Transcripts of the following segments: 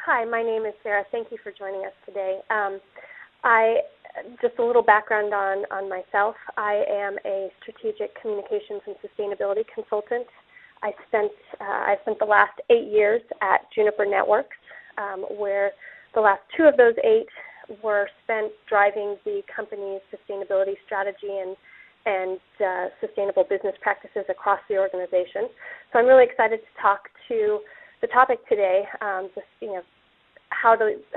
Hi, my name is Sarah. Thank you for joining us today. Just a little background on myself. I am a strategic communications and sustainability consultant. I spent the last 8 years at Juniper Networks, where the last 2 of those 8 were spent driving the company's sustainability strategy and sustainable business practices across the organization. So I'm really excited to talk to the topic today,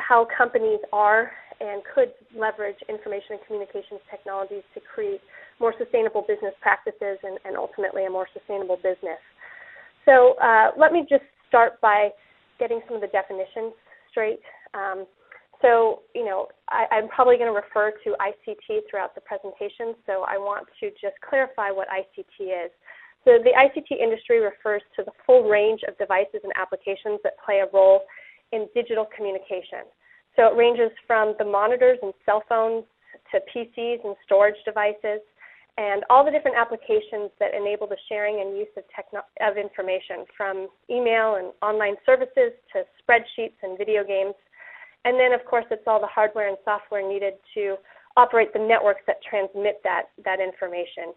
how companies are and could leverage information and communications technologies to create more sustainable business practices and ultimately a more sustainable business. So let me just start by getting some of the definitions straight. I'm probably going to refer to ICT throughout the presentation, so I want to just clarify what ICT is. So the ICT industry refers to the full range of devices and applications that play a role in digital communication. So it ranges from the monitors and cell phones to PCs and storage devices and all the different applications that enable the sharing and use of information, from email and online services to spreadsheets and video games. And then, of course, it's all the hardware and software needed to operate the networks that transmit that information.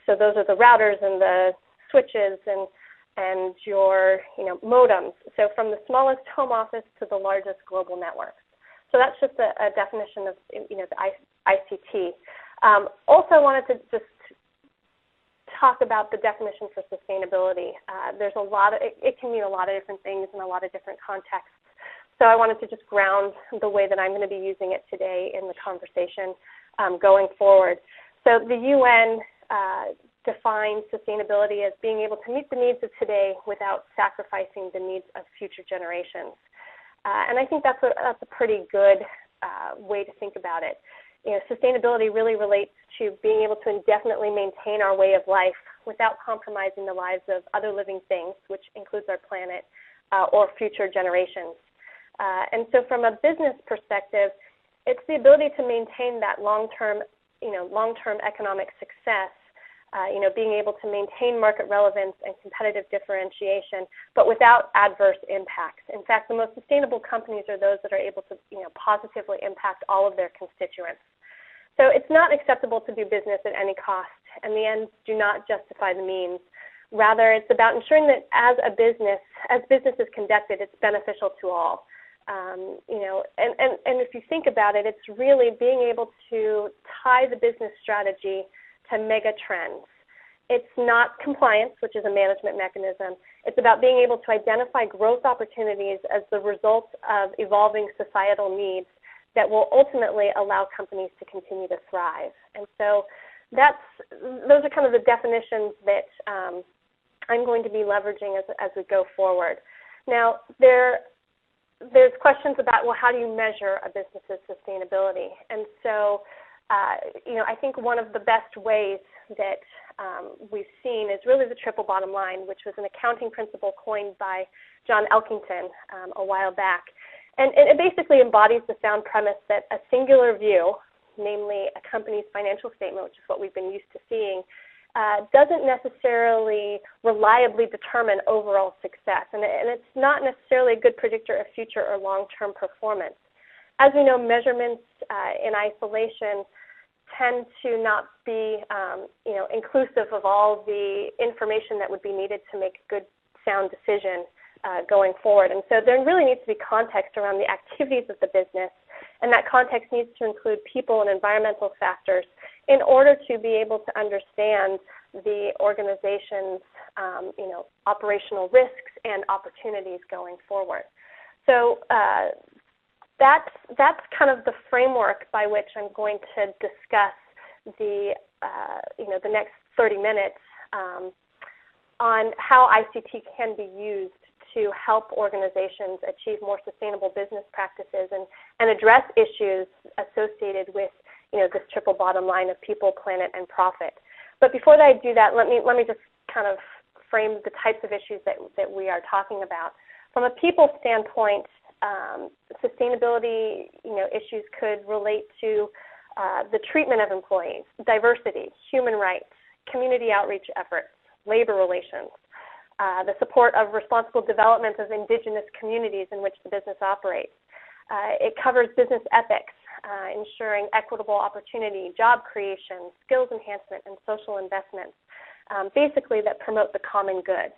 So those are the routers and the switches and your modems. So from the smallest home office to the largest global networks. So that's just a definition of the ICT. Also, I wanted to just talk about the definition for sustainability. There's it can mean a lot of different things in a lot of different contexts. So I wanted to just ground the way that I'm going to be using it today in the conversation going forward. So the UN defines sustainability as being able to meet the needs of today without sacrificing the needs of future generations. And I think that's a pretty good way to think about it. Sustainability really relates to being able to indefinitely maintain our way of life without compromising the lives of other living things, which includes our planet, or future generations. And so from a business perspective, it's the ability to maintain that long-term economic success, being able to maintain market relevance and competitive differentiation, but without adverse impacts. In fact, the most sustainable companies are those that are able to, positively impact all of their constituents. So it's not acceptable to do business at any cost, and the ends do not justify the means. Rather, it's about ensuring that as business is conducted, it's beneficial to all. And if you think about it, it's really being able to tie the business strategy to mega trends. It's not compliance, which is a management mechanism. It's about being able to identify growth opportunities as the result of evolving societal needs that will ultimately allow companies to continue to thrive. And so those are kind of the definitions that I'm going to be leveraging as we go forward. Now, there's questions about, well, how do you measure a business's sustainability? And so, I think one of the best ways that we've seen is really the triple bottom line, which was an accounting principle coined by John Elkington a while back. And it basically embodies the sound premise that a singular view, namely a company's financial statement, which is what we've been used to seeing, doesn't necessarily reliably determine overall success, and it's not necessarily a good predictor of future or long-term performance. As we know, measurements in isolation tend to not be, inclusive of all the information that would be needed to make a good, sound decision going forward. And so there really needs to be context around the activities of the business, and that context needs to include people and environmental factors in order to be able to understand the organization's, operational risks and opportunities going forward. So that's kind of the framework by which I'm going to discuss the next 30 minutes on how ICT can be used to help organizations achieve more sustainable business practices and address issues associated with this triple bottom line of people, planet, and profit. But before I do that, let me just kind of frame the types of issues that we are talking about. From a people standpoint, sustainability issues could relate to the treatment of employees, diversity, human rights, community outreach efforts, labor relations, the support of responsible development of indigenous communities in which the business operates. It covers business ethics, ensuring equitable opportunity, job creation, skills enhancement, and social investments, basically that promote the common good.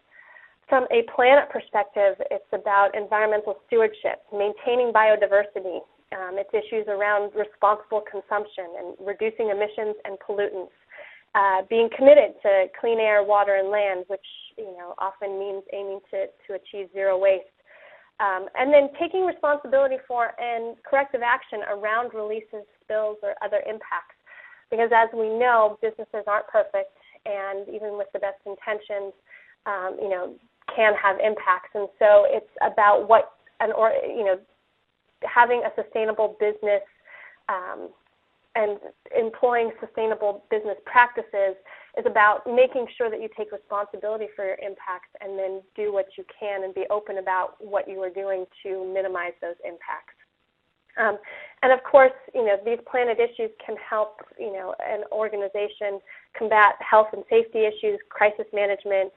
From a planet perspective, it's about environmental stewardship, maintaining biodiversity. It's issues around responsible consumption and reducing emissions and pollutants. Being committed to clean air, water, and land, which often means aiming to achieve zero waste. And then taking responsibility for and corrective action around releases, spills, or other impacts. Because as we know, businesses aren't perfect, and even with the best intentions, can have impacts. And so it's about having a sustainable business and employing sustainable business practices is about making sure that you take responsibility for your impacts and then do what you can and be open about what you are doing to minimize those impacts. And of course, these planet issues can help, an organization combat health and safety issues, crisis management,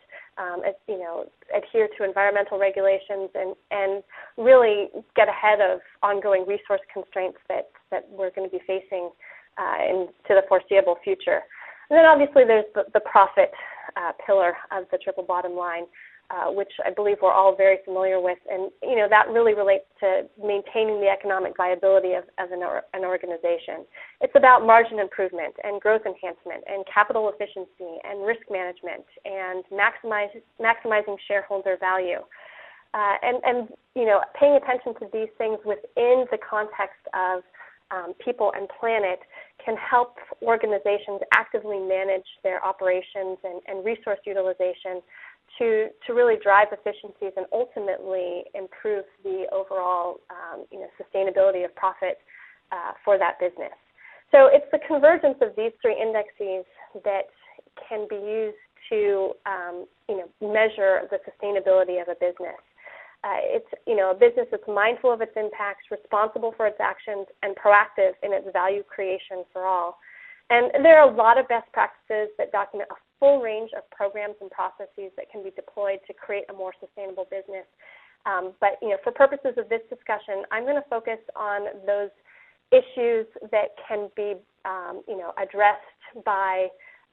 adhere to environmental regulations, and really get ahead of ongoing resource constraints that we're going to be facing into the foreseeable future. And then obviously there's the profit pillar of the triple bottom line, which I believe we're all very familiar with, and that really relates to maintaining the economic viability of an organization. It's about margin improvement and growth enhancement and capital efficiency and risk management and maximizing shareholder value. And paying attention to these things within the context of people and planet can help organizations actively manage their operations and resource utilization to really drive efficiencies and ultimately improve the overall sustainability of profit for that business. So it's the convergence of these three indexes that can be used to measure the sustainability of a business. It's a business that's mindful of its impacts, responsible for its actions, and proactive in its value creation for all. And there are a lot of best practices that document a full range of programs and processes that can be deployed to create a more sustainable business. But for purposes of this discussion, I'm going to focus on those issues that can be addressed by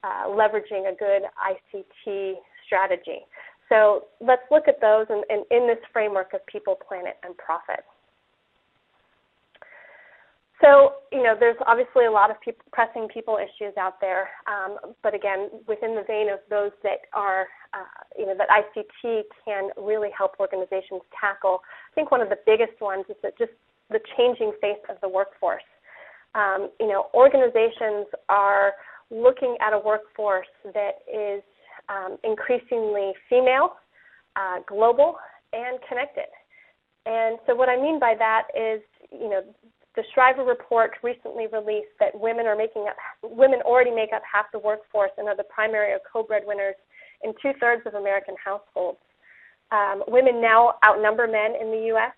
leveraging a good ICT strategy. So let's look at those in this framework of people, planet, and profit. So, there's obviously a lot of pressing people issues out there, but again, within the vein of those that are, that ICT can really help organizations tackle, I think one of the biggest ones is that just the changing face of the workforce. Organizations are looking at a workforce that is increasingly female, global, and connected. And so what I mean by that is, the Shriver report recently released that women already make up half the workforce and are the primary or co-breadwinners in 2/3 of American households. Women now outnumber men in the U.S.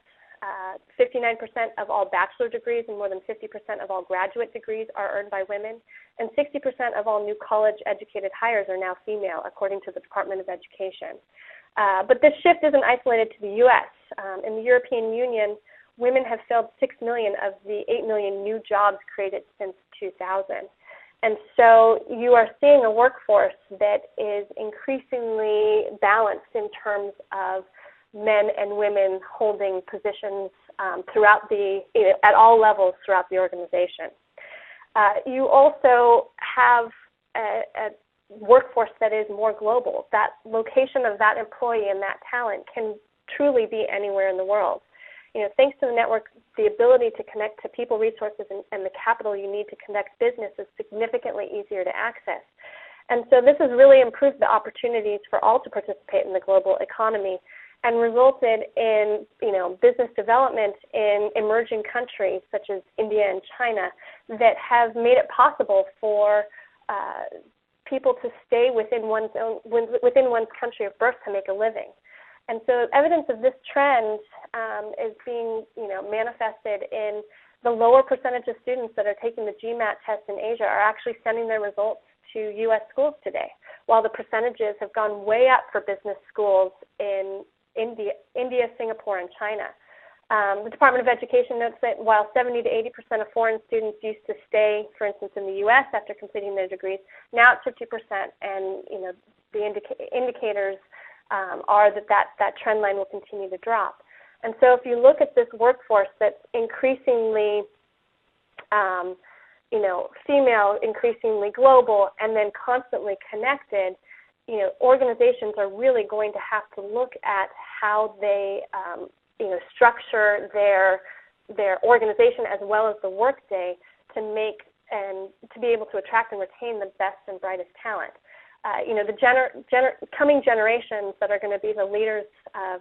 59% of all bachelor degrees and more than 50% of all graduate degrees are earned by women, and 60% of all new college-educated hires are now female, according to the Department of Education. But this shift isn't isolated to the U.S. In the European Union, women have filled 6 million of the 8 million new jobs created since 2000. And so you are seeing a workforce that is increasingly balanced in terms of men and women holding positions at all levels throughout the organization. You also have a workforce that is more global. That location of that employee and that talent can truly be anywhere in the world. Thanks to the network, the ability to connect to people, resources, and the capital you need to conduct business is significantly easier to access. And so this has really improved the opportunities for all to participate in the global economy and resulted in, business development in emerging countries such as India and China that have made it possible for people to stay within one's country of birth to make a living. And so evidence of this trend is being, manifested in the lower percentage of students that are taking the GMAT test in Asia are actually sending their results to U.S. schools today, while the percentages have gone way up for business schools in India, Singapore, and China. The Department of Education notes that while 70 to 80% of foreign students used to stay, for instance, in the U.S. after completing their degrees, now it's 50%, and the indicators are that trend line will continue to drop. And so if you look at this workforce that's increasingly female, increasingly global, and then constantly connected, organizations are really going to have to look at how they, structure their organization as well as the workday to make and to be able to attract and retain the best and brightest talent. The coming generations that are going to be the leaders of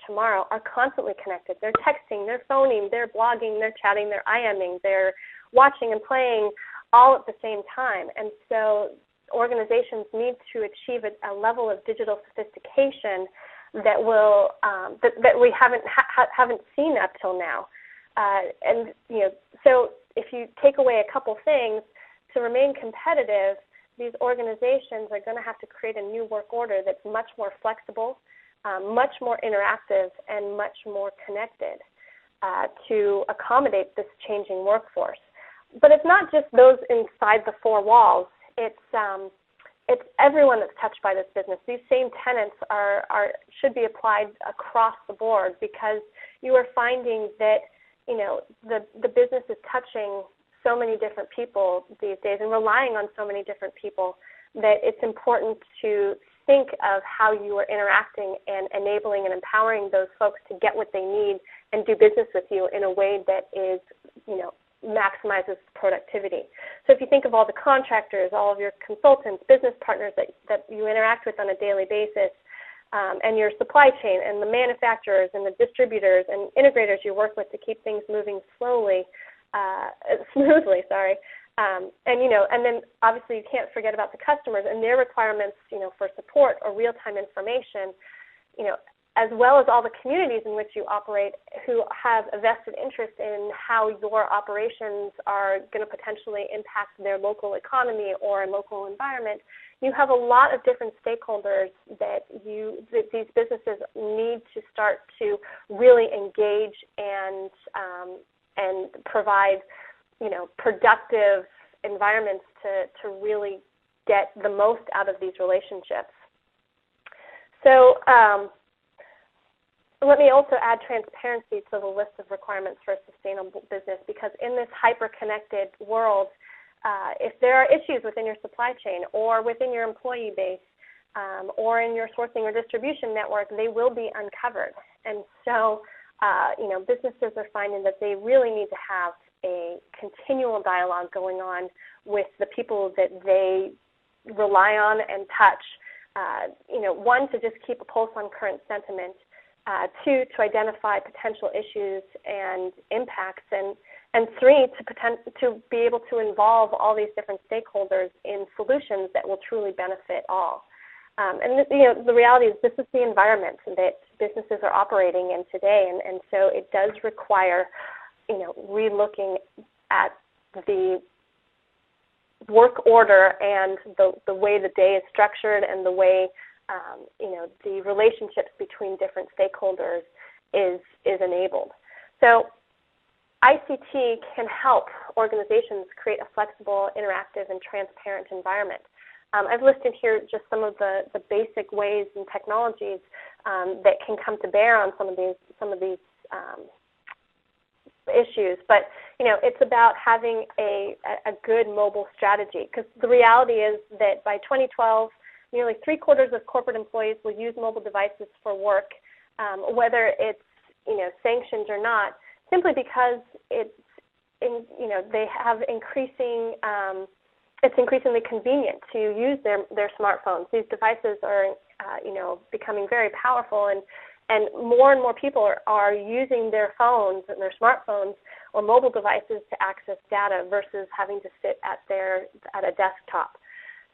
tomorrow are constantly connected. They're texting, they're phoning, they're blogging, they're chatting, they're IMing, they're watching and playing all at the same time. And so organizations need to achieve a level of digital sophistication that will that we haven't seen up till now. So if you take away a couple things, to remain competitive, these organizations are going to have to create a new work order that's much more flexible, much more interactive, and much more connected to accommodate this changing workforce. But it's not just those inside the four walls. It's everyone that's touched by this business. These same tenets should be applied across the board, because you are finding that the business is touching so many different people these days and relying on so many different people that it's important to think of how you are interacting and enabling and empowering those folks to get what they need and do business with you in a way that is, maximizes productivity. So if you think of all the contractors, all of your consultants, business partners that you interact with on a daily basis, and your supply chain and the manufacturers and the distributors and integrators you work with to keep things moving smoothly, and then obviously you can't forget about the customers and their requirements, for support or real-time information, as well as all the communities in which you operate who have a vested interest in how your operations are going to potentially impact their local economy or a local environment. You have a lot of different stakeholders that these businesses need to start to really engage and provide, productive environments to really get the most out of these relationships. So let me also add transparency to the list of requirements for a sustainable business, because in this hyper-connected world, if there are issues within your supply chain or within your employee base or in your sourcing or distribution network, they will be uncovered. And so, businesses are finding that they really need to have a continual dialogue going on with the people that they rely on and touch. One, to just keep a pulse on current sentiment. Two, to identify potential issues and impacts, and three, to be able to involve all these different stakeholders in solutions that will truly benefit all. The reality is this is the environment that businesses are operating in today, and so it does require, relooking at the work order and the way the day is structured and the way the relationships between different stakeholders is enabled. So ICT can help organizations create a flexible, interactive, and transparent environment. I've listed here just some of the basic ways and technologies that can come to bear on some of these issues, but it's about having a good mobile strategy, because the reality is that by 2012, nearly 3/4 of corporate employees will use mobile devices for work, whether it's sanctioned or not, simply because they have it's increasingly convenient to use their smartphones. These devices are becoming very powerful, and more people are using their phones and their smartphones or mobile devices to access data versus having to sit at a desktop.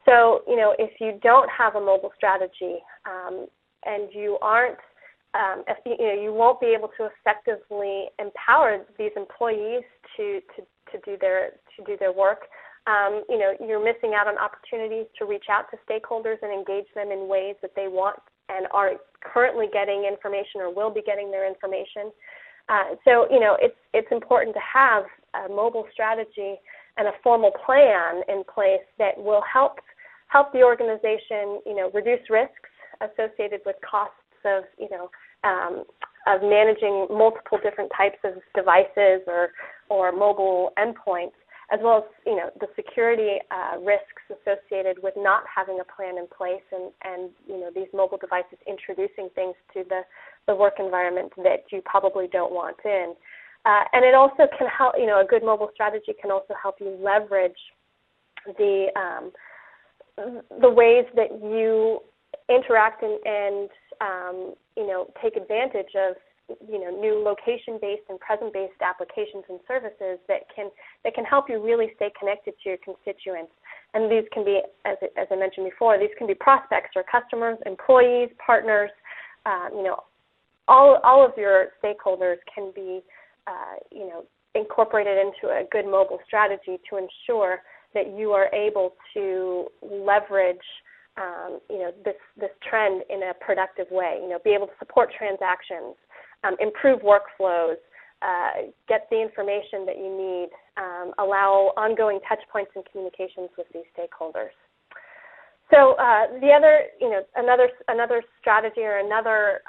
So, if you don't have a mobile strategy and you aren't, you won't be able to effectively empower these employees to do their work You're missing out on opportunities to reach out to stakeholders and engage them in ways that they want and are currently getting information or will be getting their information. It's important to have a mobile strategy and a formal plan in place that will help the organization, reduce risks associated with costs of managing multiple different types of devices or mobile endpoints, as well as the security risks associated with not having a plan in place and these mobile devices introducing things to the work environment that you probably don't want in. And it also can help, a good mobile strategy can also help you leverage the ways that you interact and take advantage of new location-based and present-based applications and services that can help you really stay connected to your constituents. And these can be, as I mentioned before, these can be prospects or customers, employees, partners. All of your stakeholders can be incorporated into a good mobile strategy to ensure that you are able to leverage this trend in a productive way. Be able to support transactions, improve workflows, get the information that you need, allow ongoing touch points and communications with these stakeholders. So the other, another strategy or another,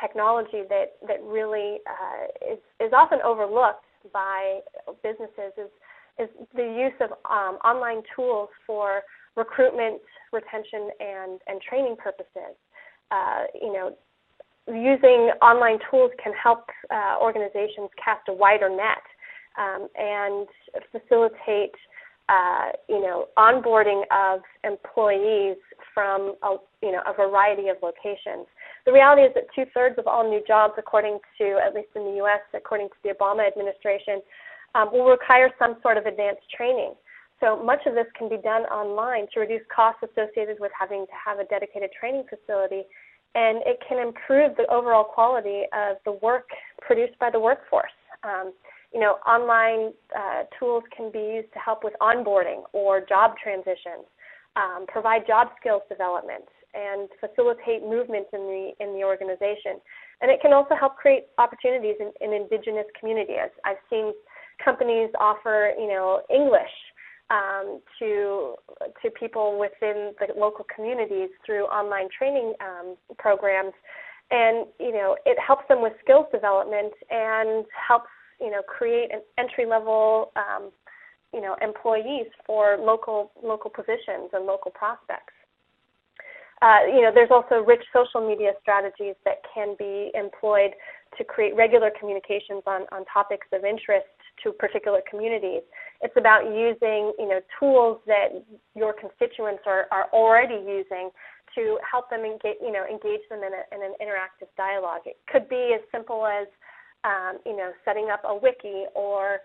technology that really is often overlooked by businesses is the use of online tools for recruitment, retention, and training purposes. Using online tools can help organizations cast a wider net and facilitate, onboarding of employees from a variety of locations. The reality is that 2/3 of all new jobs, according to, at least in the U.S., according to the Obama administration, will require some sort of advanced training. So much of this can be done online to reduce costs associated with having to have a dedicated training facility, and it can improve the overall quality of the work produced by the workforce. Online tools can be used to help with onboarding or job transitions, provide job skills development, and facilitate movement in the organization. And it can also help create opportunities in indigenous communities. I've seen companies offer, English to people within the local communities through online training programs, and it helps them with skills development and helps create an entry-level employees for local positions and local prospects. There's also rich social media strategies that can be employed to create regular communications on topics of interest to particular communities. It's about using, tools that your constituents are already using to help them engage them in an interactive dialogue. It could be as simple as, setting up a wiki or,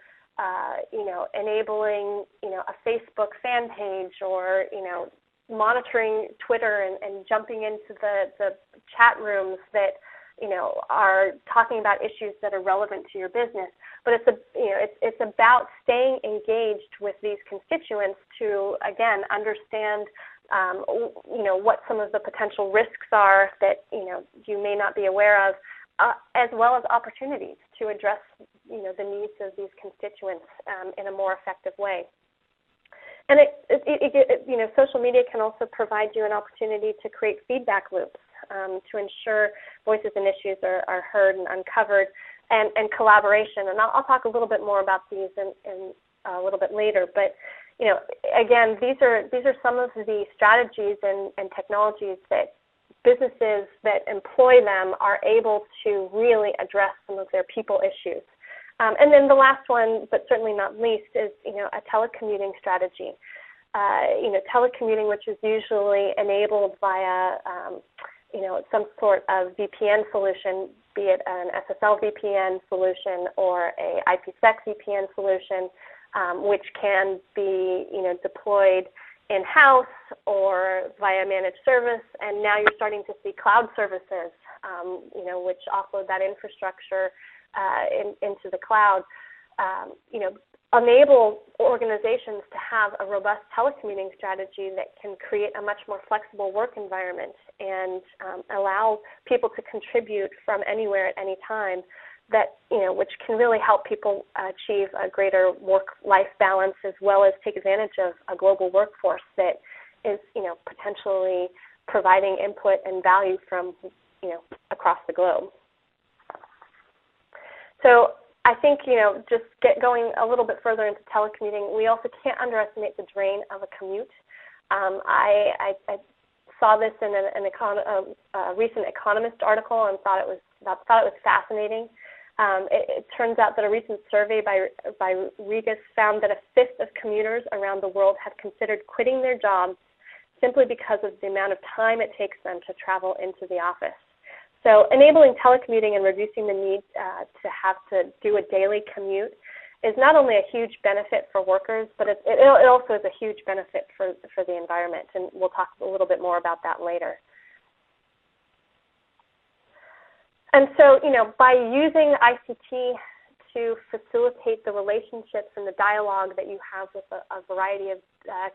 enabling, a Facebook fan page or, monitoring Twitter and jumping into the chat rooms that, are talking about issues that are relevant to your business. But it's about staying engaged with these constituents to, again, understand, what some of the potential risks are that, you may not be aware of, as well as opportunities to address, the needs of these constituents in a more effective way. And social media can also provide you an opportunity to create feedback loops to ensure voices and issues are heard and uncovered, and collaboration. And I'll talk a little bit more about these in a little bit later. But again, these are some of the strategies and technologies that businesses that employ them are able to really address some of their people issues. And then the last one, but certainly not least, is a telecommuting strategy. Telecommuting, which is usually enabled via some sort of VPN solution, be it an SSL VPN solution or a IPsec VPN solution, which can be deployed in-house or via managed service. And now you're starting to see cloud services, which offload that infrastructure into the cloud. enable organizations to have a robust telecommuting strategy that can create a much more flexible work environment and allow people to contribute from anywhere at any time, that, which can really help people achieve a greater work-life balance, as well as take advantage of a global workforce that is, potentially providing input and value from, across the globe. So I think, just going a little bit further into telecommuting, we also can't underestimate the drain of a commute. I saw this in a recent Economist article and thought it was fascinating. It turns out that a recent survey by Regus found that a fifth of commuters around the world have considered quitting their jobs simply because of the amount of time it takes them to travel into the office. So enabling telecommuting and reducing the need to have to do a daily commute is not only a huge benefit for workers, but it also is a huge benefit for the environment, and we'll talk a little bit more about that later. And so, by using ICT to facilitate the relationships and the dialogue that you have with a variety of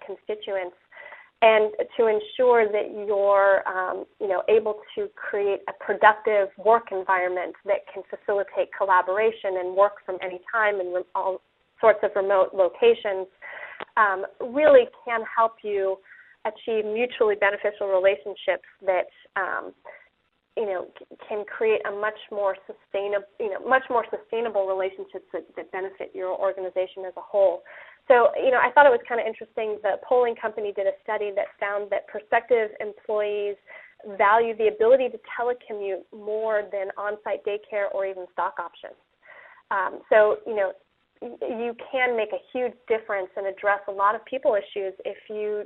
constituents, and to ensure that you're, able to create a productive work environment that can facilitate collaboration and work from any time in all sorts of remote locations, really can help you achieve mutually beneficial relationships that, can create a much more sustainable relationships that benefit your organization as a whole. So, I thought it was kind of interesting. The polling company did a study that found that prospective employees value the ability to telecommute more than on-site daycare or even stock options. So, you can make a huge difference and address a lot of people issues if you,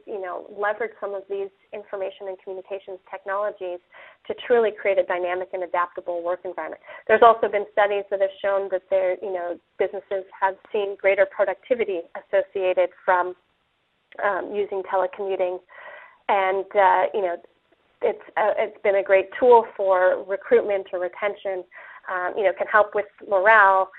leverage some of these information and communications technologies to truly create a dynamic and adaptable work environment. There's also been studies that have shown that businesses have seen greater productivity associated from using telecommuting, and it's been a great tool for recruitment or retention. Can help with morale.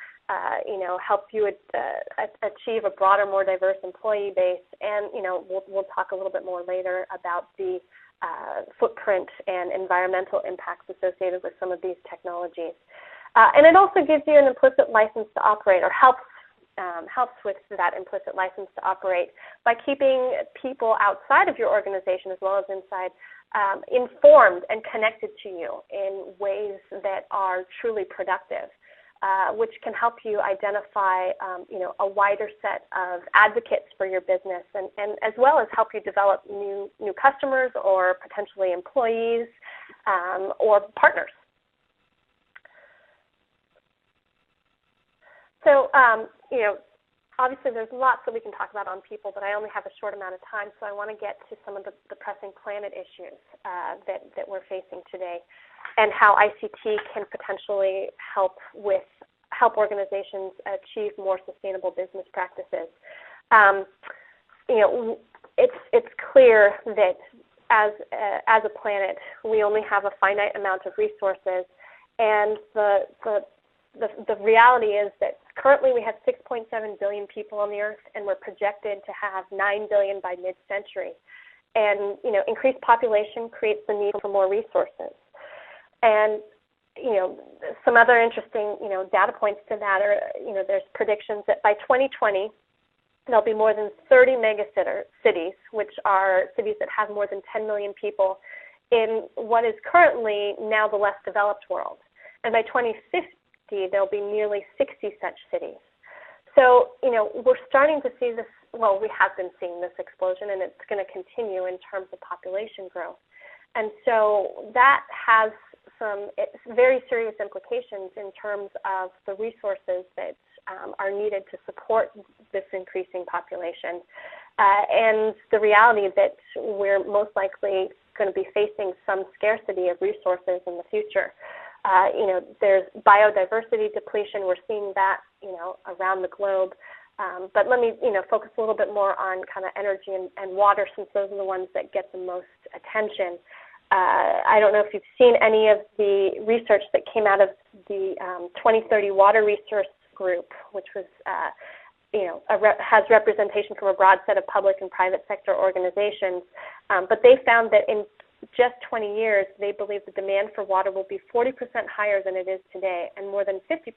Help you achieve a broader, more diverse employee base, and we'll talk a little bit more later about the footprint and environmental impacts associated with some of these technologies. And it also gives you an implicit license to operate, or helps with that implicit license to operate by keeping people outside of your organization as well as inside informed and connected to you in ways that are truly productive. Which can help you identify, a wider set of advocates for your business, and as well as help you develop new customers or potentially employees or partners. So, obviously there's lots that we can talk about on people, but I only have a short amount of time, so I want to get to some of the pressing planet issues that we're facing today, and how ICT can potentially help organizations achieve more sustainable business practices. It's clear that as a planet, we only have a finite amount of resources, and the reality is that currently we have 6.7 billion people on the Earth, and we're projected to have 9 billion by mid-century. And increased population creates the need for more resources. And some other interesting, data points to that are, there's predictions that by 2020, there'll be more than 30 cities, which are cities that have more than 10 million people in what is currently now the less developed world. And by 2050, there'll be nearly 60 such cities. So, we're starting to see this, well, we have been seeing this explosion, and it's going to continue in terms of population growth. And so that has some very serious implications in terms of the resources that are needed to support this increasing population, and the reality that we're most likely going to be facing some scarcity of resources in the future. There's biodiversity depletion. We're seeing that, around the globe. But let me, focus a little bit more on kind of energy and water, since those are the ones that get the most attention. I don't know if you've seen any of the research that came out of the 2030 Water Resource Group, which was has representation from a broad set of public and private sector organizations. But they found that in just 20 years, they believe the demand for water will be 40% higher than it is today, and more than 50%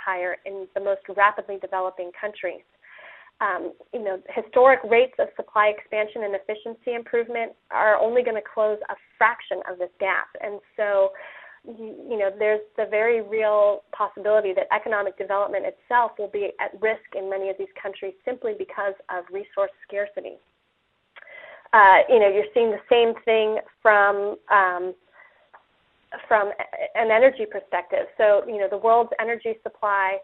higher in the most rapidly developing countries. Historic rates of supply expansion and efficiency improvement are only going to close a fraction of this gap. And so, there's the very real possibility that economic development itself will be at risk in many of these countries simply because of resource scarcity. You're seeing the same thing from an energy perspective. So, the world's energy supply,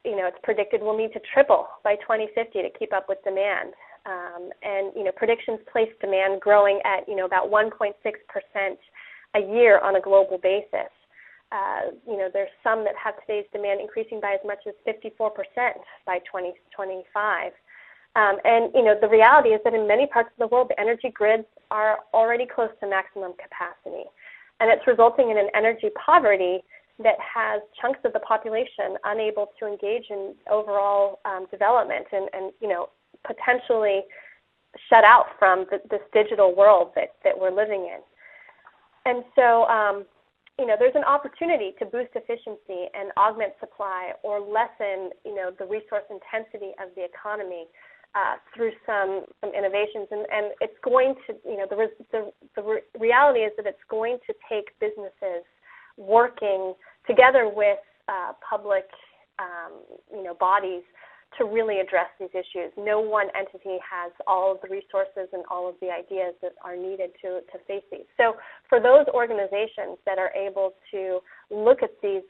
it's predicted will need to triple by 2050 to keep up with demand. And predictions place demand growing at, about 1.6% a year on a global basis. There's some that have today's demand increasing by as much as 54% by 2025. And the reality is that in many parts of the world, the energy grids are already close to maximum capacity. And it's resulting in an energy poverty that has chunks of the population unable to engage in overall development and potentially shut out from this digital world that we're living in. And so, there's an opportunity to boost efficiency and augment supply or lessen, the resource intensity of the economy through some innovations. And it's going to, the reality is that it's going to take businesses working together with public, bodies to really address these issues. No one entity has all of the resources and all of the ideas that are needed to face these. So for those organizations that are able to look at these,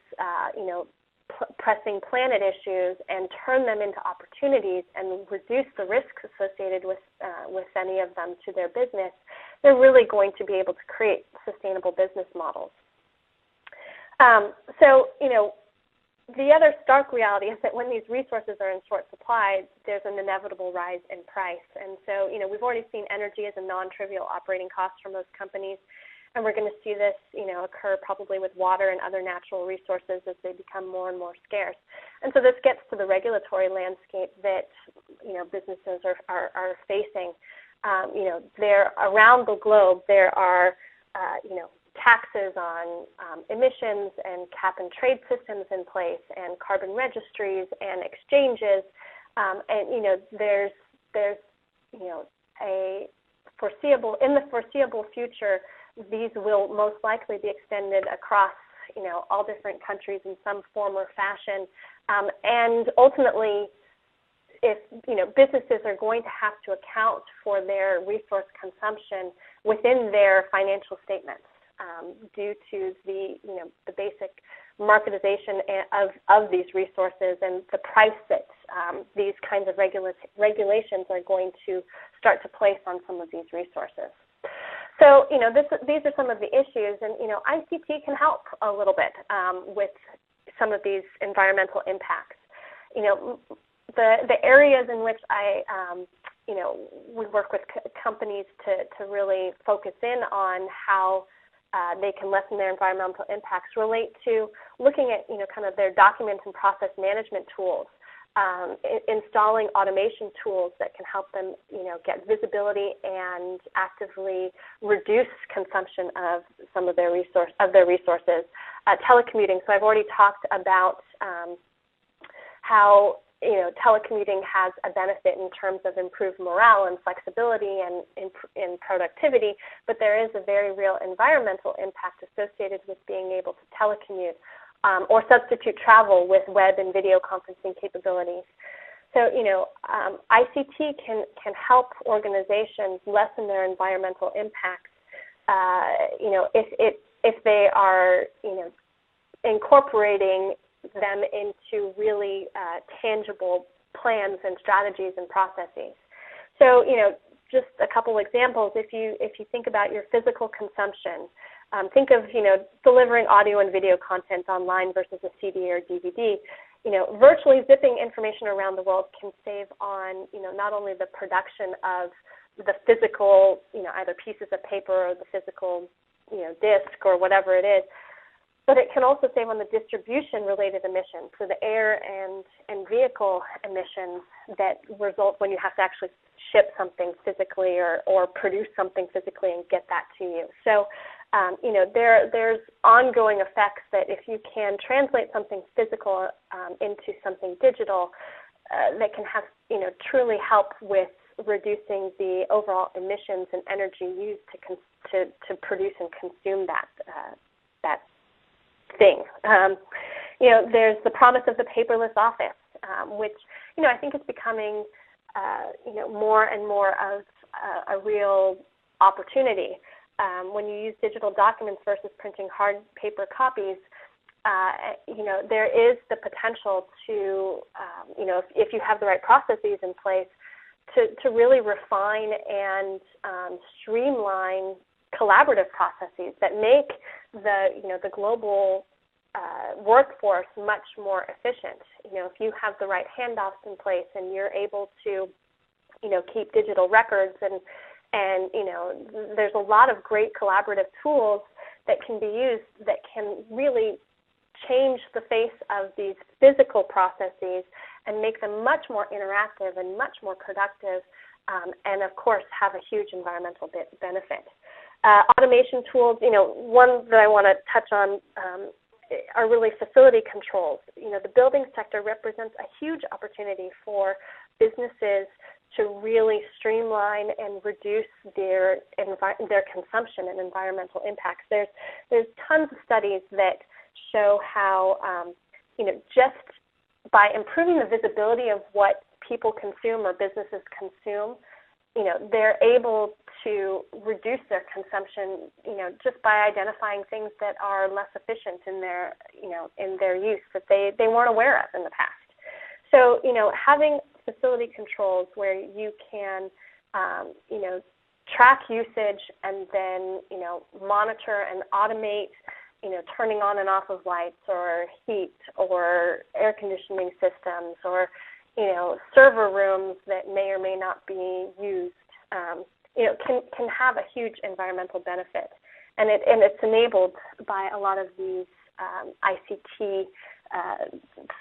pressing planet issues and turn them into opportunities and reduce the risks associated with any of them to their business, they're really going to be able to create sustainable business models. The other stark reality is that when these resources are in short supply, there's an inevitable rise in price. And so, we've already seen energy as a non-trivial operating cost for most companies, and we're going to see this, occur probably with water and other natural resources as they become more and more scarce. And so this gets to the regulatory landscape that, businesses are facing. Around the globe, there are, taxes on emissions and cap and trade systems in place, and carbon registries and exchanges, there's in the foreseeable future, these will most likely be extended across all different countries in some form or fashion, and ultimately, if businesses are going to have to account for their resource consumption within their financial statements. Due to the basic marketization of these resources and the price that these kinds of regulations are going to start to place on some of these resources. So, these are some of the issues, and, ICT can help a little bit with some of these environmental impacts. The areas in which we work with companies to really focus in on how they can lessen their environmental impacts relate to looking at, kind of their document and process management tools, installing automation tools that can help them, get visibility and actively reduce consumption of some of their resources. Telecommuting. So I've already talked about how telecommuting has a benefit in terms of improved morale and flexibility and in productivity, but there is a very real environmental impact associated with being able to telecommute or substitute travel with web and video conferencing capabilities. So, ICT can help organizations lessen their environmental impacts, if they are, incorporating them into really tangible plans and strategies and processes. So, just a couple examples. If you think about your physical consumption, think of delivering audio and video content online versus a CD or DVD. Virtually zipping information around the world can save on not only the production of the physical either pieces of paper or the physical disc or whatever it is, but it can also save on the distribution-related emissions, so the air and vehicle emissions that result when you have to actually ship something physically or produce something physically and get that to you. So, there's ongoing effects that if you can translate something physical into something digital, that can have, truly help with reducing the overall emissions and energy used to produce and consume that thing. There's the promise of the paperless office, which, I think is becoming, more and more of a real opportunity. When you use digital documents versus printing hard paper copies, there is the potential to, if you have the right processes in place, to really refine and streamline collaborative processes that make the global workforce much more efficient. If you have the right handoffs in place and you're able to, keep digital records and there's a lot of great collaborative tools that can be used that can really change the face of these physical processes and make them much more interactive and much more productive, and of course have a huge environmental benefit. Automation tools, one that I want to touch on are really facility controls. The building sector represents a huge opportunity for businesses to really streamline and reduce their consumption and environmental impacts. There's tons of studies that show how just by improving the visibility of what people consume or businesses consume, they're able to reduce their consumption, just by identifying things that are less efficient in their use that they weren't aware of in the past. So, having facility controls where you can, track usage and then, monitor and automate, turning on and off of lights or heat or air conditioning systems or, server rooms that may or may not be used, can have a huge environmental benefit. And it's enabled by a lot of these ICT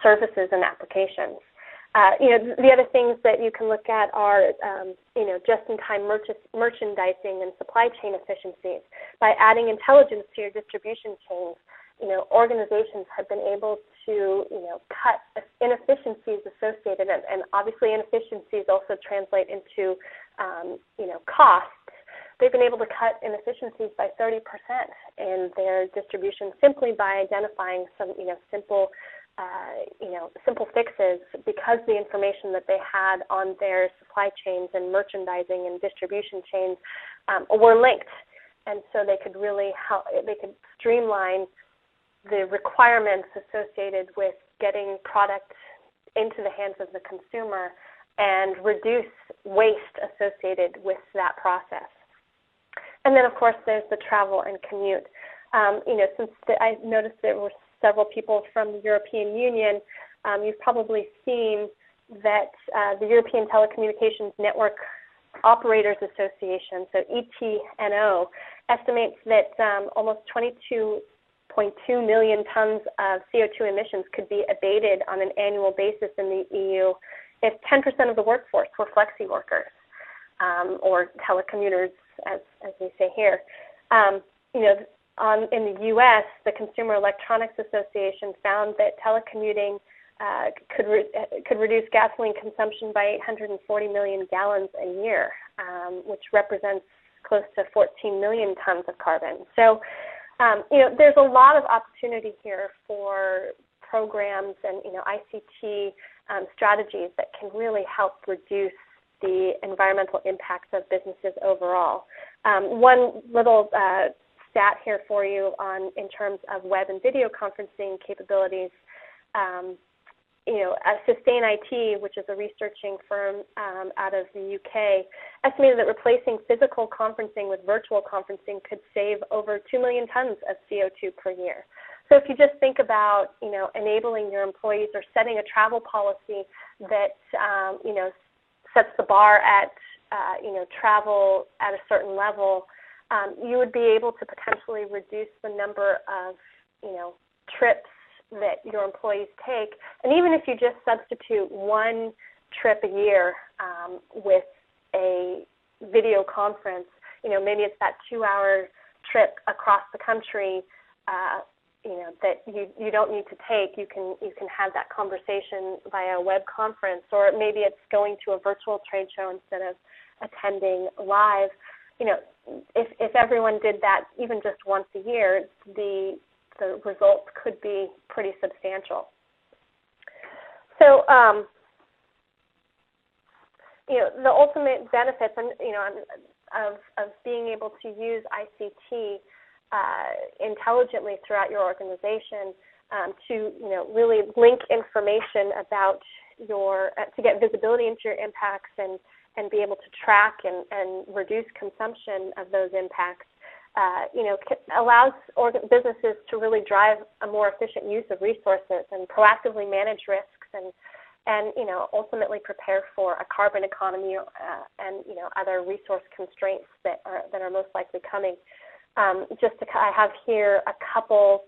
services and applications. The other things that you can look at are, just-in-time merchandising and supply chain efficiencies. By adding intelligence to your distribution chains, organizations have been able to, cut inefficiencies associated, and obviously inefficiencies also translate into, costs. They've been able to cut inefficiencies by 30% in their distribution simply by identifying some, simple fixes because the information that they had on their supply chains and merchandising and distribution chains were linked, and so they could really help. They could streamline the requirements associated with getting product into the hands of the consumer and reduce waste associated with that process. And then, of course, there's the travel and commute. I noticed there were several people from the European Union, you've probably seen that the European Telecommunications Network Operators Association, so ETNO, estimates that almost 22.2 million tons of CO2 emissions could be abated on an annual basis in the EU if 10% of the workforce were flexi workers, or telecommuters, as we say here. In the U.S., the Consumer Electronics Association found that telecommuting could reduce gasoline consumption by 840 million gallons a year, which represents close to 14 million tons of carbon. So, there's a lot of opportunity here for programs and, ICT strategies that can really help reduce the environmental impacts of businesses overall. One little stat here for you in terms of web and video conferencing capabilities. Sustain IT, which is a researching firm out of the UK, estimated that replacing physical conferencing with virtual conferencing could save over 2 million tons of CO2 per year. So if you just think about, enabling your employees or setting a travel policy that, sets the bar at, travel at a certain level, you would be able to potentially reduce the number of trips that your employees take, and even if you just substitute one trip a year with a video conference, maybe it's that 2-hour trip across the country, that you don't need to take. You can have that conversation via a web conference, or maybe it's going to a virtual trade show instead of attending live. If everyone did that even just once a year, the results could be pretty substantial. So, the ultimate benefits, of being able to use ICT intelligently throughout your organization to really link information about to get visibility into your impacts and be able to track and reduce consumption of those impacts, allows businesses to really drive a more efficient use of resources and proactively manage risks and ultimately prepare for a carbon economy and other resource constraints that are most likely coming. I have here a couple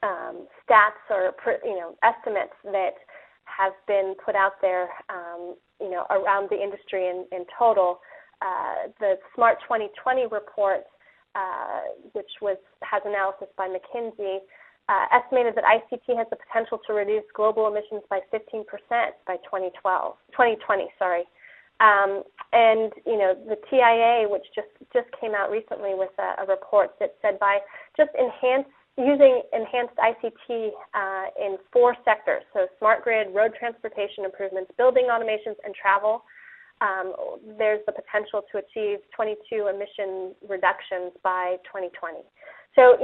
stats or estimates that have been put out there, around the industry in total. The Smart 2020 report, which has analysis by McKinsey, estimated that ICT has the potential to reduce global emissions by 15% by 2020. And the TIA, which just came out recently with a report that said by just using enhanced ICT in 4 sectors, so smart grid, road transportation improvements, building automations, and travel, there's the potential to achieve 22 emission reductions by 2020. So,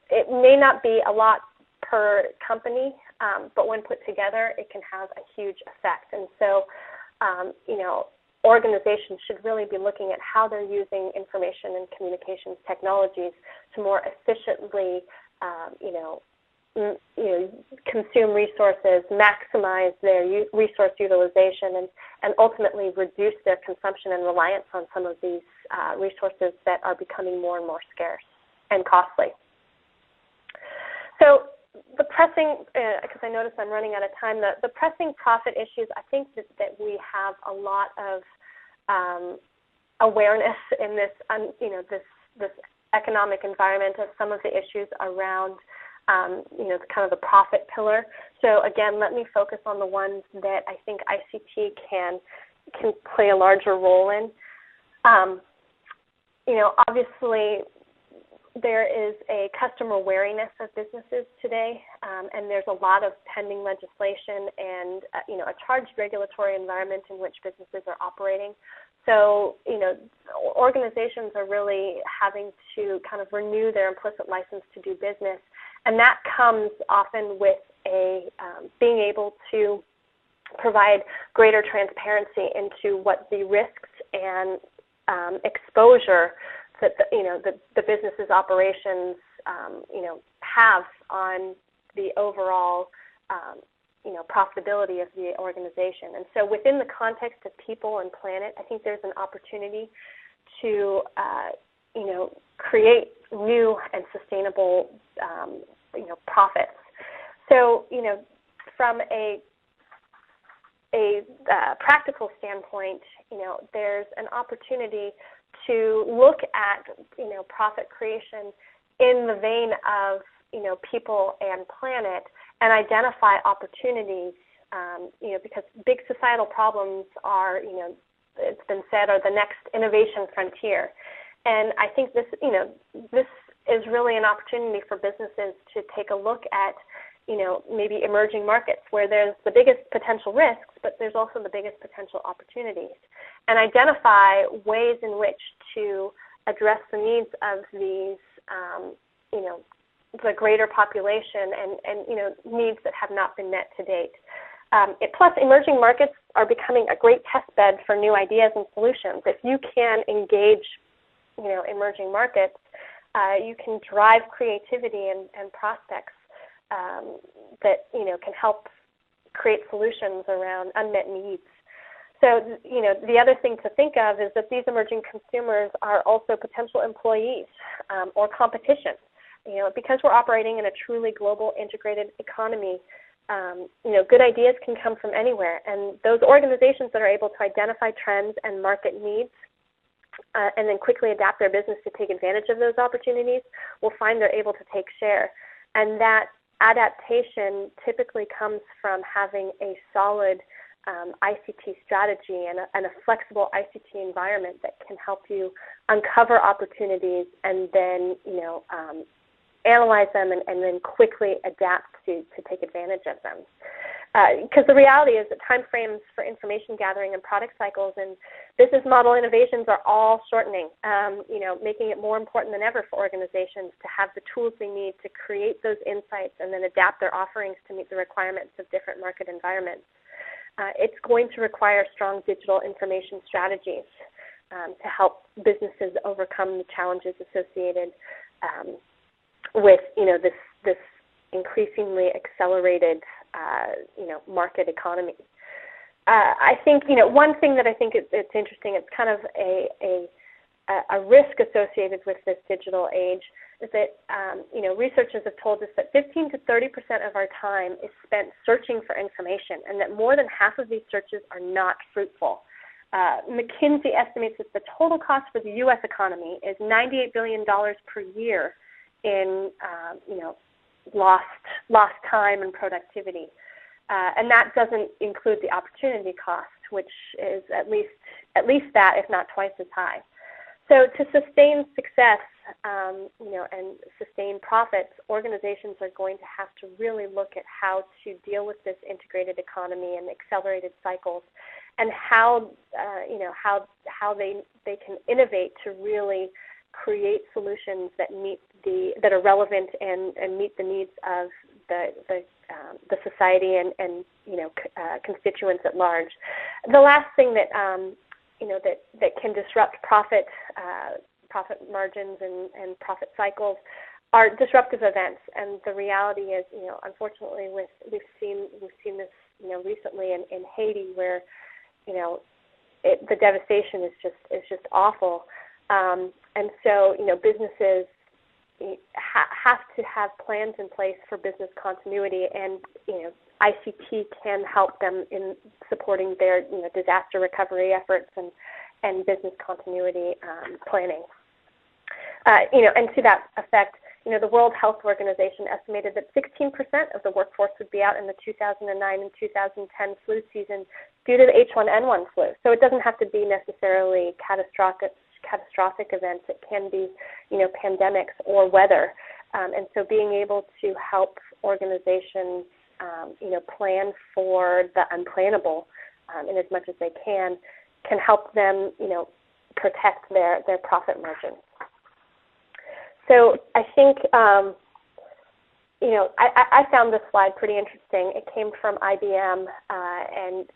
it may not be a lot per company, but when put together, it can have a huge effect. And so, organizations should really be looking at how they're using information and communications technologies to more efficiently, consume resources, maximize their resource utilization, and ultimately reduce their consumption and reliance on some of these resources that are becoming more and more scarce and costly. So the pressing, because I notice I'm running out of time, the pressing profit issues, I think that we have a lot of awareness in this, this economic environment of some of the issues around, kind of the profit pillar. So again, let me focus on the ones that I think ICT can play a larger role in. Obviously, there is a customer wariness of businesses today, and there's a lot of pending legislation and, a charged regulatory environment in which businesses are operating. So, organizations are really having to kind of renew their implicit license to do business, and that comes often with being able to provide greater transparency into what the risks and exposure that the business's operations have on the overall profitability of the organization. And so within the context of people and planet, I think there's an opportunity to create new and sustainable profits. So from a practical standpoint, there's an opportunity to look at, profit creation in the vein of, people and planet and identify opportunities, because big societal problems are, it's been said, are the next innovation frontier. And I think this is really an opportunity for businesses to take a look at, maybe emerging markets where there's the biggest potential risks, but there's also the biggest potential opportunities, and identify ways in which to address the needs of these, the greater population and needs that have not been met to date. Plus, emerging markets are becoming a great test bed for new ideas and solutions. If you can engage, emerging markets, you can drive creativity and prospects that can help create solutions around unmet needs. So, the other thing to think of is that these emerging consumers are also potential employees or competition. because we're operating in a truly global integrated economy, good ideas can come from anywhere. And those organizations that are able to identify trends and market needs and then quickly adapt their business to take advantage of those opportunities will find they're able to take share. And that adaptation typically comes from having a solid ICT strategy and a flexible ICT environment that can help you uncover opportunities and then, analyze them and then quickly adapt to take advantage of them. Because the reality is that time frames for information gathering and product cycles and business model innovations are all shortening, making it more important than ever for organizations to have the tools they need to create those insights and then adapt their offerings to meet the requirements of different market environments. It's going to require strong digital information strategies to help businesses overcome the challenges associated with this increasingly accelerated market economy. I think one thing that I think it's interesting. It's kind of a risk associated with this digital age is that researchers have told us that 15 to 30% of our time is spent searching for information, and that more than half of these searches are not fruitful. McKinsey estimates that the total cost for the U.S. economy is $98 billion per year in lost time and productivity, and that doesn't include the opportunity cost, which is at least that, if not twice as high. So to sustain success, and sustain profits, organizations are going to have to really look at how to deal with this integrated economy and accelerated cycles, and how they can innovate to really create solutions that are relevant and meet the needs of the society and constituents at large. The last thing that that can disrupt profit margins and profit cycles are disruptive events. And the reality is, unfortunately, we've seen this recently in Haiti, where the devastation is just awful. And so, businesses have to have plans in place for business continuity, and ICT can help them in supporting their disaster recovery efforts and business continuity planning. And to that effect, the World Health Organization estimated that 16% of the workforce would be out in the 2009 and 2010 flu season due to the H1N1 flu. So it doesn't have to be necessarily catastrophic events. It can be, pandemics or weather. And so being able to help organizations, plan for the unplannable in as much as they can help them, protect their profit margins. So I think, I found this slide pretty interesting. It came from IBM, and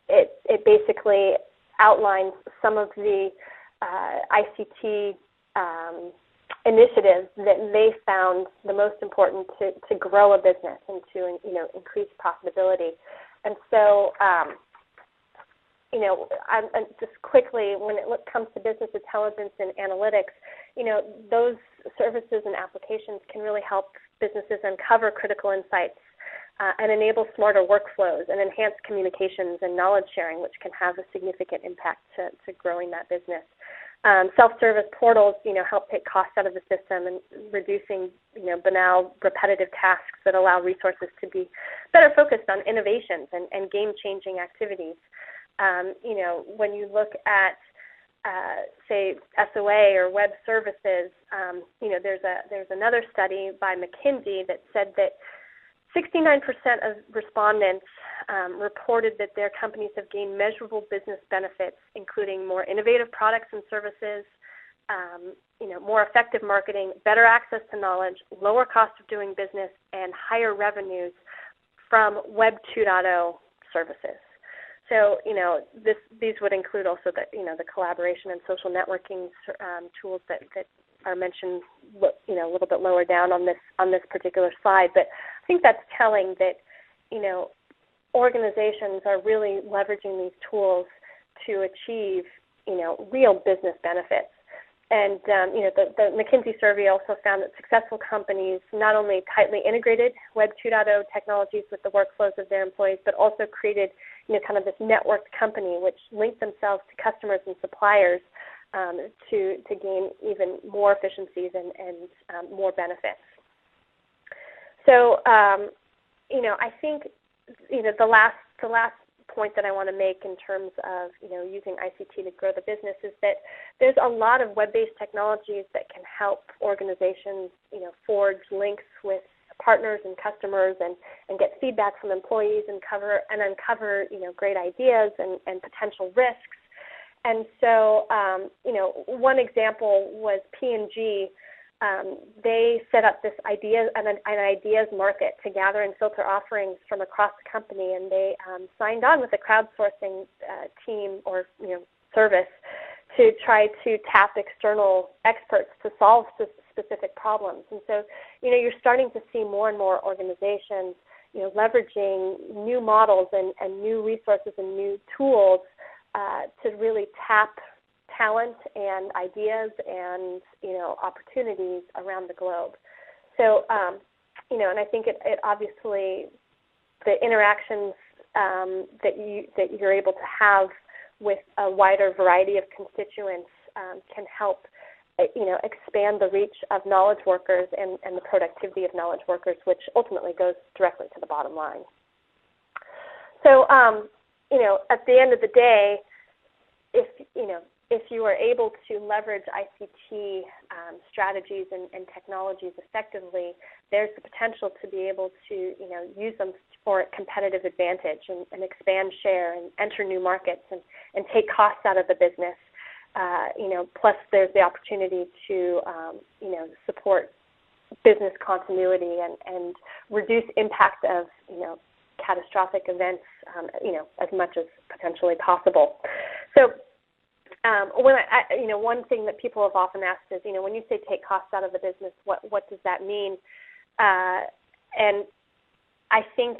it basically outlines some of the ICT initiatives that they found the most important to grow a business and to increase profitability. And so, just quickly, when it comes to business intelligence and analytics, those services and applications can really help businesses uncover critical insights and enable smarter workflows and enhance communications and knowledge sharing, which can have a significant impact to growing that business. Self-service portals, help take costs out of the system and reducing, banal, repetitive tasks that allow resources to be better focused on innovations and game-changing activities. When you look at, say, SOA or web services, there's another study by McKinsey that said that 69% of respondents reported that their companies have gained measurable business benefits, including more innovative products and services, more effective marketing, better access to knowledge, lower cost of doing business, and higher revenues from Web 2.0 services. So, these would include also the collaboration and social networking tools that are mentioned, a little bit lower down on this particular slide. But I think that's telling that, organizations are really leveraging these tools to achieve, real business benefits. the McKinsey survey also found that successful companies not only tightly integrated Web 2.0 technologies with the workflows of their employees, but also created, kind of this networked company which linked themselves to customers and suppliers to gain even more efficiencies and more benefits. So, I think, the last point that I want to make in terms of, using ICT to grow the business is that there's a lot of web-based technologies that can help organizations, forge links with partners and customers and get feedback from employees and uncover, great ideas and potential risks. And so, one example was P&G. They set up this an ideas market to gather and filter offerings from across the company, and they signed on with a crowdsourcing team or service to try to tap external experts to solve specific problems. And so, you're starting to see more and more organizations, leveraging new models and new resources and new tools to really tap talent and ideas and, opportunities around the globe. So, and I think it obviously, the interactions that you're able to have with a wider variety of constituents can help, expand the reach of knowledge workers and the productivity of knowledge workers, which ultimately goes directly to the bottom line. So, at the end of the day, if you are able to leverage ICT strategies and technologies effectively, there's the potential to be able to, use them for competitive advantage and expand share and enter new markets and take costs out of the business. Plus there's the opportunity to, support business continuity and reduce impact of, catastrophic events, as much as potentially possible. So, one thing that people have often asked is, when you say take costs out of the business, what does that mean? And I think,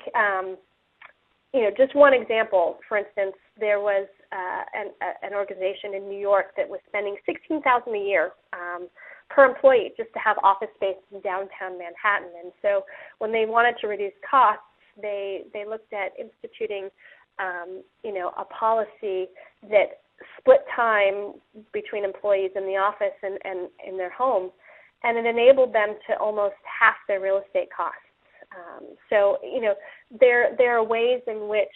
just one example. For instance, there was an organization in New York that was spending $16,000 a year per employee just to have office space in downtown Manhattan. And so, when they wanted to reduce costs, they looked at instituting, a policy that split time between employees in the office and in their home, and it enabled them to almost half their real estate costs. So, there are ways in which,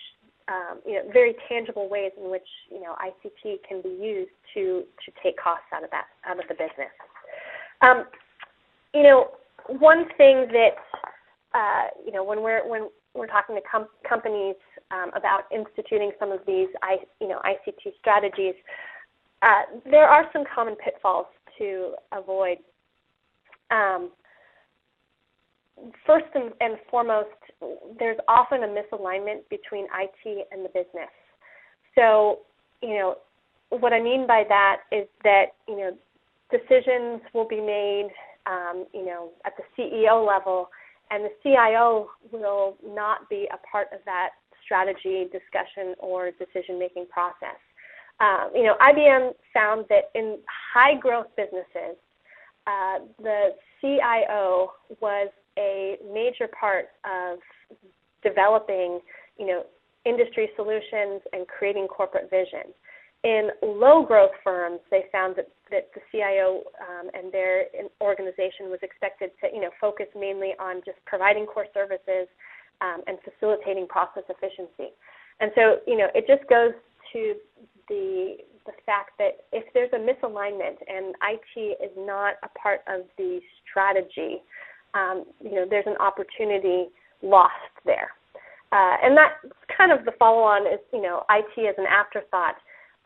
very tangible ways in which, ICT can be used to take costs out of the business. One thing that, when we're talking to companies about instituting some of these, ICT strategies, there are some common pitfalls to avoid. First and foremost, there's often a misalignment between IT and the business. So, what I mean by that is that, decisions will be made, at the CEO level, and the CIO will not be a part of that strategy, discussion, or decision-making process. IBM found that in high-growth businesses, the CIO was a major part of developing, industry solutions and creating corporate vision. In low-growth firms, they found that the CIO and their organization was expected to, focus mainly on just providing core services and facilitating process efficiency. And so, it just goes to the fact that if there's a misalignment and IT is not a part of the strategy, there's an opportunity lost there. And that's kind of the follow-on is, IT as an afterthought.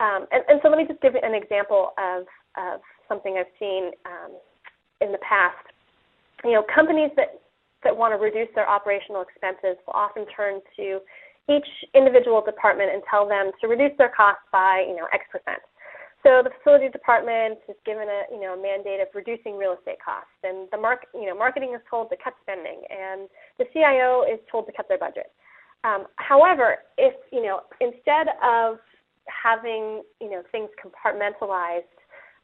And so let me just give an example of something I've seen in the past. Companies that want to reduce their operational expenses will often turn to each individual department and tell them to reduce their costs by, X%. So the facility department is given a mandate of reducing real estate costs, and the marketing is told to cut spending, and the CIO is told to cut their budget. However, if instead of having things compartmentalized,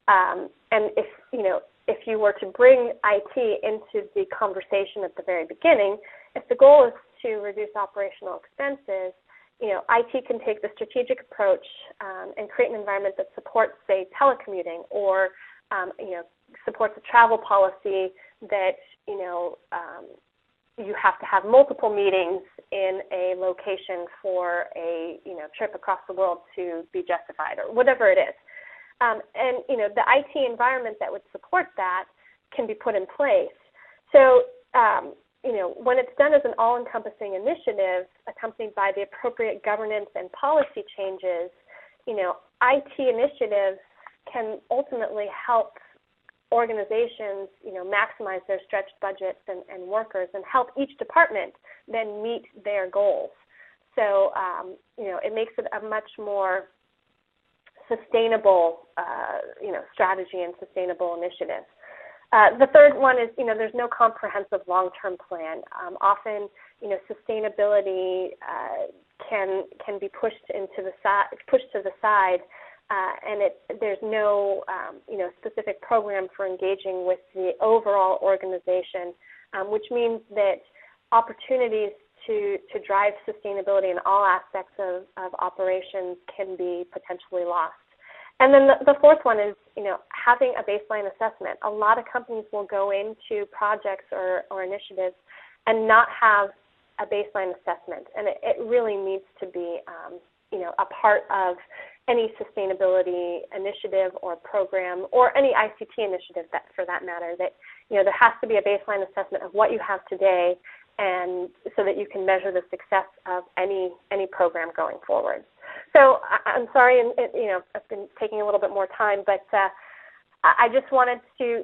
And if you were to bring IT into the conversation at the very beginning, if the goal is to reduce operational expenses, IT can take the strategic approach and create an environment that supports, say, telecommuting, or supports a travel policy that you have to have multiple meetings in a location for a trip across the world to be justified, or whatever it is. And the IT environment that would support that can be put in place. So when it's done as an all-encompassing initiative accompanied by the appropriate governance and policy changes, IT initiatives can ultimately help organizations, maximize their stretched budgets and workers, and help each department then meet their goals. So, it makes it a much more sustainable, strategy and sustainable initiative. The third one is, there's no comprehensive long-term plan. Often, sustainability can be pushed to the side, and there's no, specific program for engaging with the overall organization, which means that opportunities to drive sustainability in all aspects of operations can be potentially lost. And then the fourth one is, having a baseline assessment. A lot of companies will go into projects or initiatives and not have a baseline assessment, and it really needs to be, a part of any sustainability initiative or program, or any ICT initiative, that, for that matter, that there has to be a baseline assessment of what you have today, and so that you can measure the success of any program going forward. So I'm sorry, and I've been taking a little bit more time, but I just wanted to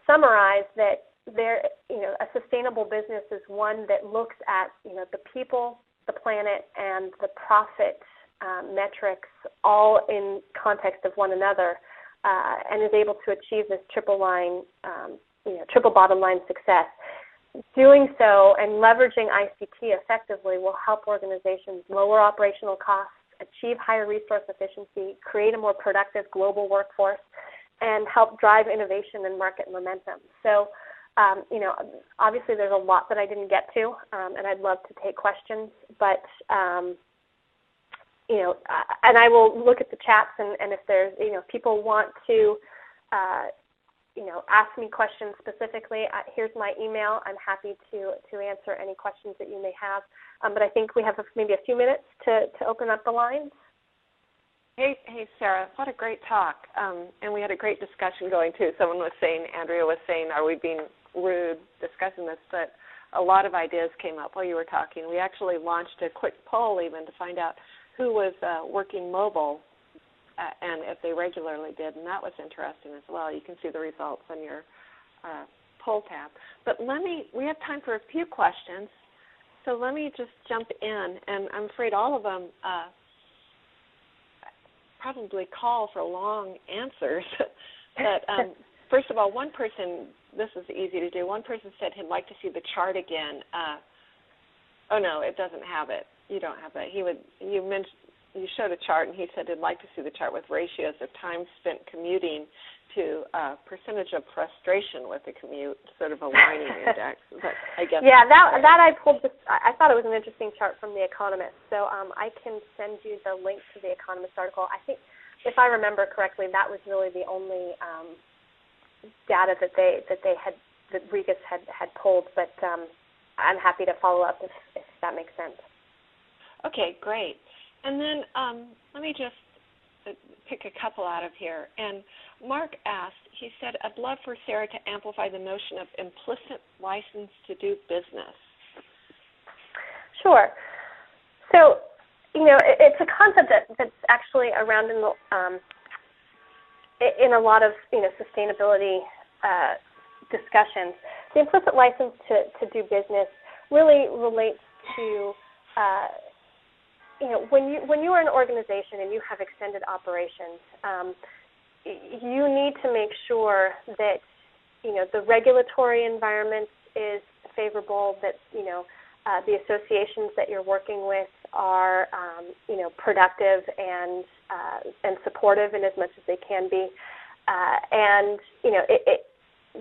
summarize that a sustainable business is one that looks at the people, the planet, and the profit metrics all in context of one another, and is able to achieve this triple bottom line success. Doing so and leveraging ICT effectively will help organizations lower operational costs, achieve higher resource efficiency, create a more productive global workforce, and help drive innovation and market momentum. So, obviously there's a lot that I didn't get to, and I'd love to take questions, but and I will look at the chats, and if there's, people want to, ask me questions specifically, here's my email. I'm happy to answer any questions that you may have. But I think we have maybe a few minutes to open up the lines. Hey, Sarah, what a great talk. And we had a great discussion going, too. Andrea was saying, are we being rude discussing this? But a lot of ideas came up while you were talking. We actually launched a quick poll even to find out who was working mobile and if they regularly did, and that was interesting as well. You can see the results on your poll tab. But we have time for a few questions, so let me just jump in, and I'm afraid all of them probably call for long answers. But first of all, one person, this is easy to do, one person said he'd like to see the chart again. Oh, no, it doesn't have it. You don't have that. You showed a chart, and he said he'd like to see the chart with ratios of time spent commuting to percentage of frustration with the commute, sort of a lining index. But I guess that I pulled. I thought it was an interesting chart from The Economist. So I can send you the link to The Economist article. I think, if I remember correctly, that was really the only data that Regus had pulled. But I'm happy to follow up if that makes sense. Okay, great. And then let me just pick a couple out of here. And Mark asked, he said, I'd love for Sarah to amplify the notion of implicit license to do business. Sure. So, it's a concept that's actually around in a lot of, sustainability discussions. The implicit license to do business really relates to when you are an organization and you have extended operations, you need to make sure that the regulatory environment is favorable, that the associations that you're working with are productive and supportive in as much as they can be. and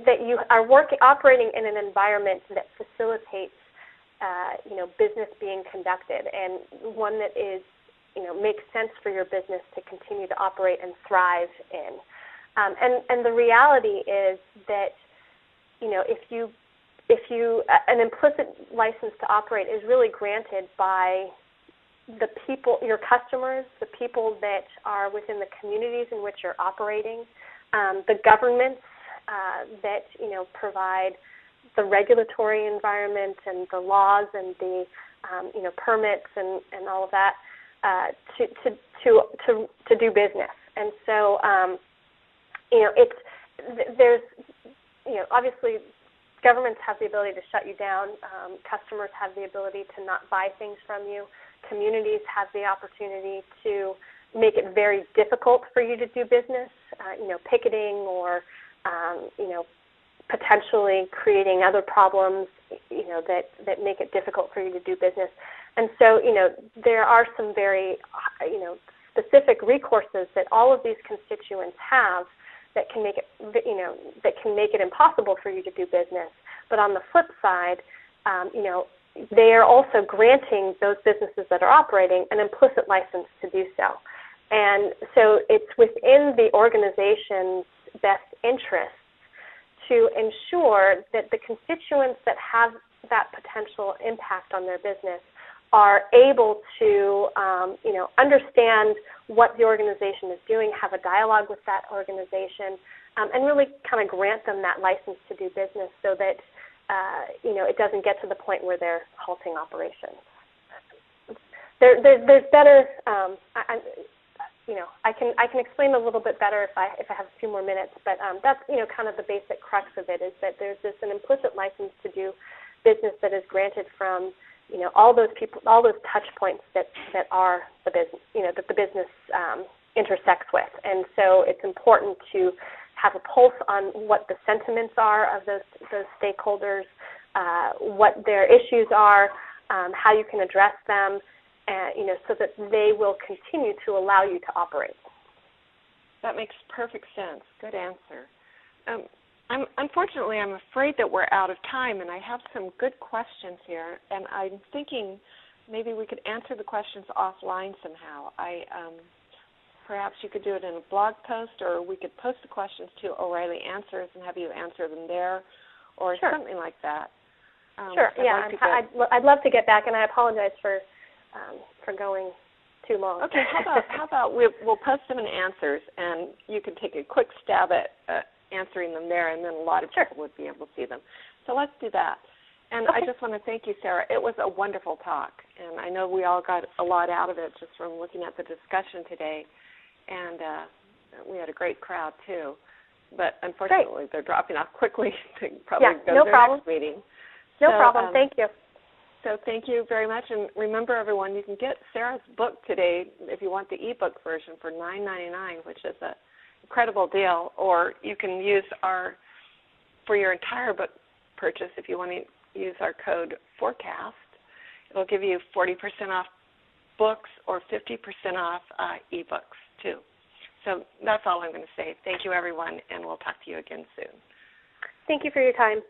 that you are operating in an environment that facilitates business being conducted, and one that is makes sense for your business to continue to operate and thrive in. And the reality is that if you an implicit license to operate is really granted by the people, your customers, the people that are within the communities in which you're operating, the governments that provide the regulatory environment and the laws and the permits and all of that to do business. And so there's obviously governments have the ability to shut you down. Customers have the ability to not buy things from you. Communities have the opportunity to make it very difficult for you to do business, picketing or, potentially creating other problems, that make it difficult for you to do business. And so, there are some very, specific recourses that all of these constituents have that can make it, that can make it impossible for you to do business. But on the flip side, they are also granting those businesses that are operating an implicit license to do so. And so it's within the organization's best interests to ensure that the constituents that have that potential impact on their business are able to, understand what the organization is doing, have a dialogue with that organization, and really kind of grant them that license to do business so that, it doesn't get to the point where they're halting operations. There's better, I can explain a little bit better if I have a few more minutes, but that's, kind of the basic crux of it is that there's an implicit license to do business that is granted from, all those people, all those touch points that are the business, that the business intersects with. And so it's important to have a pulse on what the sentiments are of those stakeholders, what their issues are, how you can address them, so that they will continue to allow you to operate. That makes perfect sense. Good answer. Unfortunately, I'm afraid that we're out of time, and I have some good questions here, and I'm thinking maybe we could answer the questions offline somehow. Perhaps you could do it in a blog post, or we could post the questions to O'Reilly Answers and have you answer them there, or Sure. something like that. Sure, I'd love to get back, and I apologize for going too long. Okay, how about we'll post them in Answers, and you can take a quick stab at answering them there, and then a lot of people would be able to see them. So let's do that. And I just want to thank you, Sarah. It was a wonderful talk, and I know we all got a lot out of it just from looking at the discussion today, and we had a great crowd, too. But unfortunately, they're dropping off quickly to probably go to their next meeting. No problem. Thank you. So thank you very much. And remember, everyone, you can get Sarah's book today if you want the ebook version for $9.99, which is an incredible deal. Or you can use for your entire book purchase, if you want to use our code FORECAST, it'll give you 40% off books or 50% off ebooks, too. So that's all I'm going to say. Thank you, everyone, and we'll talk to you again soon. Thank you for your time.